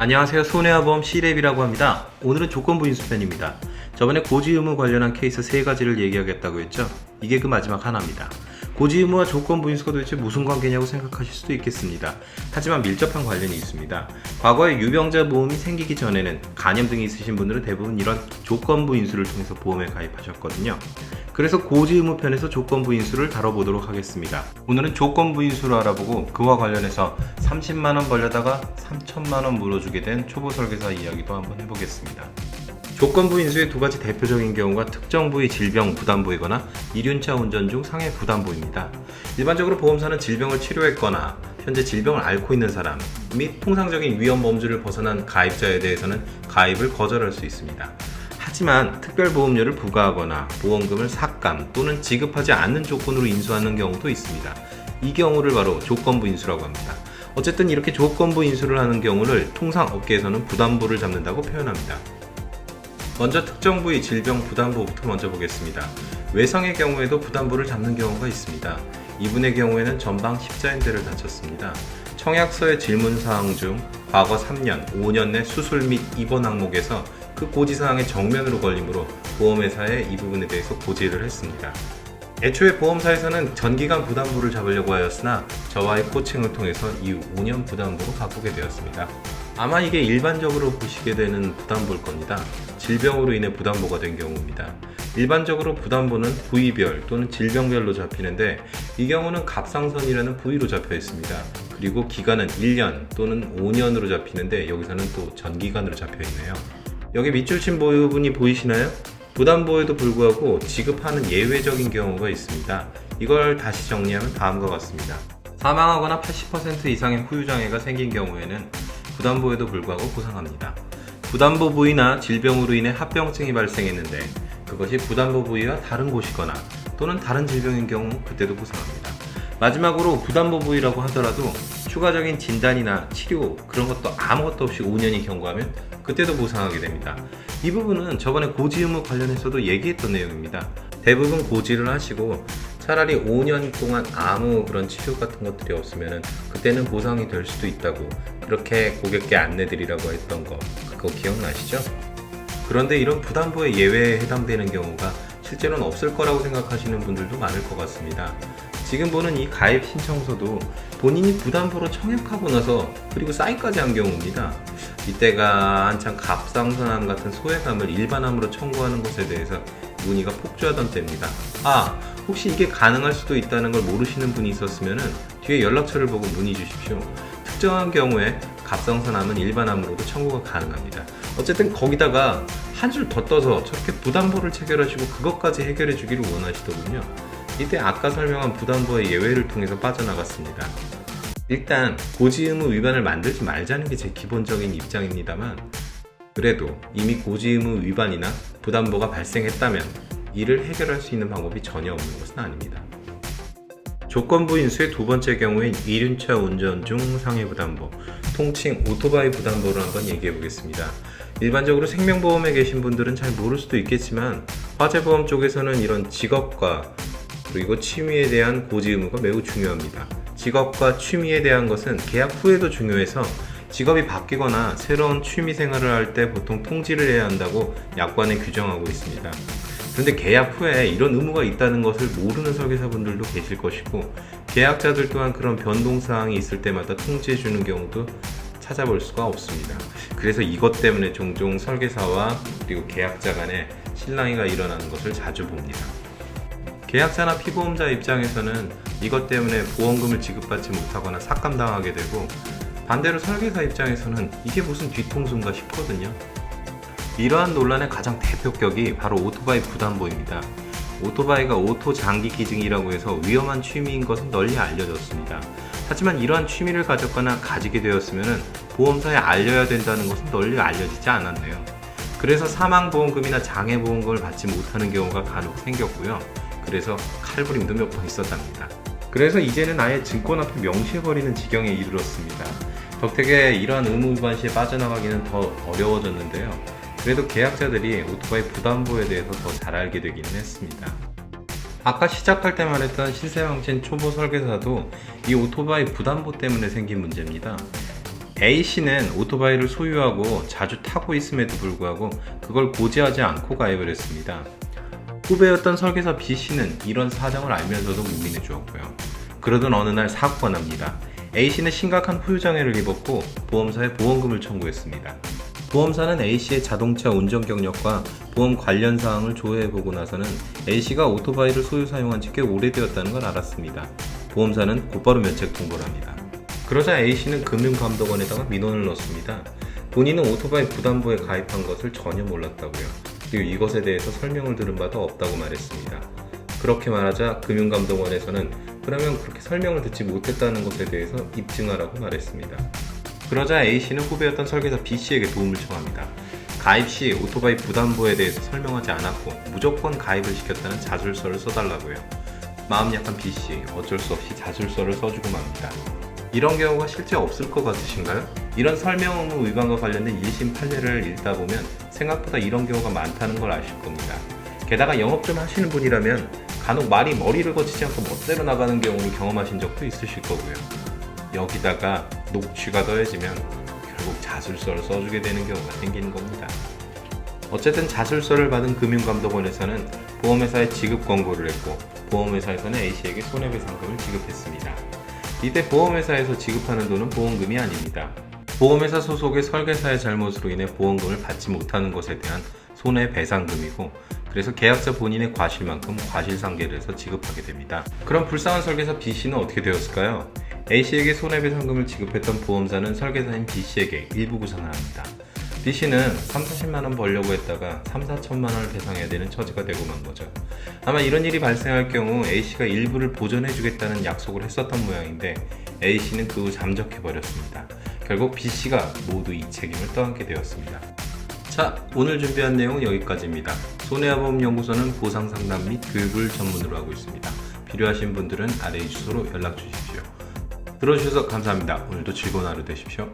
안녕하세요. 손해화보험 C랩이라고 합니다. 오늘은 조건부 인수편입니다. 저번에 고지 의무 관련한 케이스 3가지를 얘기하겠다고 했죠. 이게 그 마지막 하나입니다. 고지 의무와 조건부 인수가 도대체 무슨 관계냐고 생각하실 수도 있겠습니다. 하지만 밀접한 관련이 있습니다. 과거에 유병자 보험이 생기기 전에는 간염 등이 있으신 분들은 대부분 이런 조건부 인수를 통해서 보험에 가입하셨거든요. 그래서 고지 의무 편에서 조건부 인수를 다뤄보도록 하겠습니다. 오늘은 조건부 인수를 알아보고 그와 관련해서 30만원 벌려다가 3천만원 물어주게 된 초보 설계사 이야기도 한번 해보겠습니다. 조건부 인수의 두 가지 대표적인 경우가 특정 부위 질병 부담보이거나 이륜차 운전 중 상해 부담보입니다. 일반적으로 보험사는 질병을 치료했거나 현재 질병을 앓고 있는 사람 및 통상적인 위험 범주를 벗어난 가입자에 대해서는 가입을 거절할 수 있습니다. 하지만 특별보험료를 부과하거나 보험금을 삭감 또는 지급하지 않는 조건으로 인수하는 경우도 있습니다. 이 경우를 바로 조건부 인수라고 합니다. 어쨌든 이렇게 조건부 인수를 하는 경우를 통상 업계에서는 부담보를 잡는다고 표현합니다. 먼저 특정 부위 질병 부담보부터 먼저 보겠습니다. 외상의 경우에도 부담보를 잡는 경우가 있습니다. 이분의 경우에는 전방 십자인대를 다쳤습니다. 청약서의 질문사항 중 과거 3년, 5년 내 수술 및 입원 항목에서 그 고지사항의 정면으로 걸리므로 보험회사에 이 부분에 대해서 고지를 했습니다. 애초에 보험사에서는 전기간 부담보를 잡으려고 하였으나 저와의 코칭을 통해서 이후 5년 부담보로 바꾸게 되었습니다. 아마 이게 일반적으로 보시게 되는 부담보일 겁니다. 질병으로 인해 부담보가 된 경우입니다. 일반적으로 부담보는 부위별 또는 질병별로 잡히는데 이 경우는 갑상선이라는 부위로 잡혀 있습니다. 그리고 기간은 1년 또는 5년으로 잡히는데 여기서는 또 전기간으로 잡혀 있네요. 여기 밑줄 친 부분이 보이시나요? 부담보에도 불구하고 지급하는 예외적인 경우가 있습니다. 이걸 다시 정리하면 다음과 같습니다. 사망하거나 80% 이상의 후유장애가 생긴 경우에는 부담보에도 불구하고 보상합니다. 부담보 부위나 질병으로 인해 합병증이 발생했는데 그것이 부담보 부위와 다른 곳이거나 또는 다른 질병인 경우 그때도 보상합니다. 마지막으로 부담보 부위라고 하더라도 추가적인 진단이나 치료 그런 것도 아무것도 없이 5년이 경과하면 그때도 보상하게 됩니다. 이 부분은 저번에 고지 의무 관련해서도 얘기했던 내용입니다. 대부분 고지를 하시고 차라리 5년 동안 아무 그런 치료 같은 것들이 없으면 그때는 보상이 될 수도 있다고 그렇게 고객께 안내드리라고 했던 거 그거 기억나시죠? 그런데 이런 부담보의 예외에 해당되는 경우가 실제로는 없을 거라고 생각하시는 분들도 많을 것 같습니다. 지금 보는 이 가입 신청서도 본인이 부담보로 청약하고 나서 그리고 사인까지 한 경우입니다. 이때가 한창 갑상선암 같은 소외감을 일반암으로 청구하는 것에 대해서 문의가 폭주하던 때입니다. 혹시 이게 가능할 수도 있다는 걸 모르시는 분이 있었으면 뒤에 연락처를 보고 문의 주십시오. 특정한 경우에 갑상선암은 일반암으로도 청구가 가능합니다. 어쨌든 거기다가 한 줄 더 떠서 저렇게 부담보를 체결하시고 그것까지 해결해 주기를 원하시더군요. 이때 아까 설명한 부담보의 예외를 통해서 빠져나갔습니다. 일단 고지 의무 위반을 만들지 말자는 게 제 기본적인 입장입니다만 그래도 이미 고지 의무 위반이나 부담보가 발생했다면 이를 해결할 수 있는 방법이 전혀 없는 것은 아닙니다. 조건부 인수의 두 번째 경우인 이륜차 운전 중 상해 부담보, 통칭 오토바이 부담보를 한번 얘기해 보겠습니다. 일반적으로 생명보험에 계신 분들은 잘 모를 수도 있겠지만 화재보험 쪽에서는 이런 직업과 그리고 취미에 대한 고지 의무가 매우 중요합니다. 직업과 취미에 대한 것은 계약 후에도 중요해서 직업이 바뀌거나 새로운 취미 생활을 할 때 보통 통지를 해야 한다고 약관에 규정하고 있습니다. 그런데 계약 후에 이런 의무가 있다는 것을 모르는 설계사분들도 계실 것이고 계약자들 또한 그런 변동사항이 있을 때마다 통지해 주는 경우도 찾아볼 수가 없습니다. 그래서 이것 때문에 종종 설계사와 그리고 계약자 간에 실랑이가 일어나는 것을 자주 봅니다. 계약자나 피보험자 입장에서는 이것 때문에 보험금을 지급받지 못하거나 삭감당하게 되고 반대로 설계사 입장에서는 이게 무슨 뒤통수인가 싶거든요. 이러한 논란의 가장 대표격이 바로 오토바이 부담보입니다. 오토바이가 오토 장기 기증이라고 해서 위험한 취미인 것은 널리 알려졌습니다. 하지만 이러한 취미를 가졌거나 가지게 되었으면 보험사에 알려야 된다는 것은 널리 알려지지 않았네요. 그래서 사망보험금이나 장애보험금을 받지 못하는 경우가 간혹 생겼고요. 그래서 칼부림도 몇 번 있었답니다. 그래서 이제는 아예 증권 앞에 명시해버리는 지경에 이르렀습니다. 덕택에 이러한 의무 위반 시에 빠져나가기는 더 어려워졌는데요. 그래도 계약자들이 오토바이 부담보에 대해서 더 잘 알게 되기는 했습니다. 아까 시작할 때 말했던 신세망신 초보 설계사도 이 오토바이 부담보 때문에 생긴 문제입니다. A씨는 오토바이를 소유하고 자주 타고 있음에도 불구하고 그걸 고지하지 않고 가입을 했습니다. 후배였던 설계사 B씨는 이런 사정을 알면서도 무기를 주었고요. 그러던 어느 날 사고가 납니다. A씨는 심각한 후유장애를 입었고 보험사에 보험금을 청구했습니다. 보험사는 A씨의 자동차 운전 경력과 보험 관련 사항을 조회해보고 나서는 A씨가 오토바이를 소유 사용한 지 꽤 오래되었다는 걸 알았습니다. 보험사는 곧바로 면책 통보를 합니다. 그러자 A씨는 금융감독원에다가 민원을 넣습니다. 본인은 오토바이 부담부에 가입한 것을 전혀 몰랐다고요. 그리고 이것에 대해서 설명을 들은 바도 없다고 말했습니다. 그렇게 말하자 금융감독원에서는 그러면 그렇게 설명을 듣지 못했다는 것에 대해서 입증하라고 말했습니다. 그러자 A씨는 후배였던 설계사 B씨에게 도움을 청합니다. 가입 시 오토바이 부담부에 대해서 설명하지 않았고 무조건 가입을 시켰다는 자술서를 써달라고요. 마음 약한 B씨, 어쩔 수 없이 자술서를 써주고 맙니다. 이런 경우가 실제 없을 것 같으신가요? 이런 설명 의무 위반과 관련된 1심 판례를 읽다 보면 생각보다 이런 경우가 많다는 걸 아실 겁니다. 게다가 영업 좀 하시는 분이라면 간혹 말이 머리를 거치지 않고 멋대로 나가는 경우를 경험하신 적도 있으실 거고요. 여기다가 녹취가 더해지면 결국 자술서를 써주게 되는 경우가 생기는 겁니다. 어쨌든 자술서를 받은 금융감독원에서는 보험회사에 지급 권고를 했고 보험회사에서는 A씨에게 손해배상금을 지급했습니다. 이때 보험회사에서 지급하는 돈은 보험금이 아닙니다. 보험회사 소속의 설계사의 잘못으로 인해 보험금을 받지 못하는 것에 대한 손해배상금이고 그래서 계약자 본인의 과실만큼 과실상계를 해서 지급하게 됩니다. 그럼 불쌍한 설계사 B씨는 어떻게 되었을까요? A씨에게 손해배상금을 지급했던 보험사는 설계사인 B씨에게 일부 구상을 합니다. B씨는 3,40만원 벌려고 했다가 3,4천만원을 배상해야 되는 처지가 되고 만 거죠. 아마 이런 일이 발생할 경우 A씨가 일부를 보전해주겠다는 약속을 했었던 모양인데 A씨는 그 후 잠적해버렸습니다. 결국 B씨가 모두 이 책임을 떠안게 되었습니다. 자, 오늘 준비한 내용은 여기까지입니다. 손해보험연구소는 보상상담 및 교육을 전문으로 하고 있습니다. 필요하신 분들은 아래 이 주소로 연락 주십시오. 들어주셔서 감사합니다. 오늘도 즐거운 하루 되십시오.